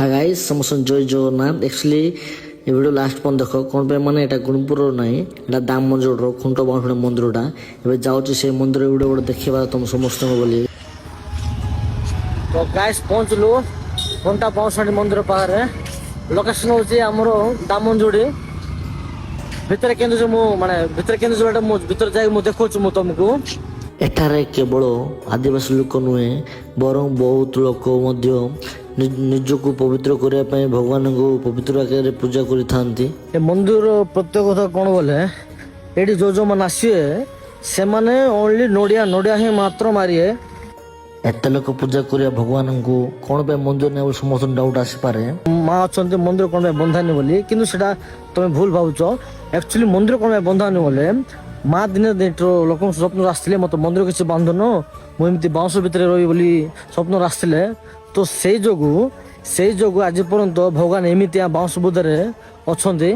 Hi guys समस्त जय Jagannath actually ये वीडियो लास्ट पन देख कौन पे माने एटा गुणपुर नहीं एटा दाम मंदिर खुंट बाउंड मंदिरटा एबे जाउची से मंदिर वीडियो गोटे देखिबा तुम समस्त बोली तो गाइस पहुंचलु घंटा 65 मंदिर पारे लोकेशन होची हमरो दाम मंजुडी भितर केंदु मु माने भितर केंदु जोटा मु भितर जाय मु देखौछु मु तुमको एठारे केवल आदिवासी लोक नुहे बरं बहुत लोक मध्य निजको पवित्र करने ପାଇଁ ଭଗବାନଙ୍କୁ ପବିତ୍ର ଆକାରରେ ପୂଜା କରିଥାନ୍ତି। ଏ ମନ୍ଦିର ପ୍ରତ୍ୟେକ କଥା କ'ଣ ବୋଲେ ଏଠି ଯୋଉମାନେ ଆସିବେ ସେମାନେ ଓନ୍ଲି ନଡ଼ିଆ ହିଁ ମାତ୍ର ମାରିବେ। ଏତେ ଲୋକ ପୂଜା କରିବା ଭଗବାନଙ୍କୁ କ'ଣ ପାଇଁ ମନ୍ଦିର ନାହିଁ ବୋଲି ସମସ୍ତଙ୍କୁ ଡାଉଟ୍ ଆସିପାରେ। ମା ଅଛନ୍ତି ମନ୍ଦିର କ'ଣ ପାଇଁ ବନ୍ଧାନି ବୋଲି, କିନ୍ତୁ ସେଟା ତମେ ଭୁଲ ଭାବୁଛ। ଆକ୍ଚୁଆଲି ମନ୍ଦିର କ'ଣ ପାଇଁ ବନ୍ଧାନି ବୋଲେ ମା ଦିନେ ଲୋକଙ୍କ ସ୍ୱପ୍ନରେ ଆସିଥିଲେ ମତେ ମନ୍ଦିର କିଛି ବାନ୍ଧୁନ ମୁଁ ଏମିତି ବାଉଁଶ ଭିତରେ ରହିବି ବୋଲି ସ୍ୱପ୍ନରେ ଆସିଥିଲେ। ତ ସେଇ ଯୋଗୁ ଆଜି ପର୍ଯ୍ୟନ୍ତ ଭଗବାନ ଏମିତିଆ ବାଉଁଶ ବୁଦାରେ ଅଛନ୍ତି।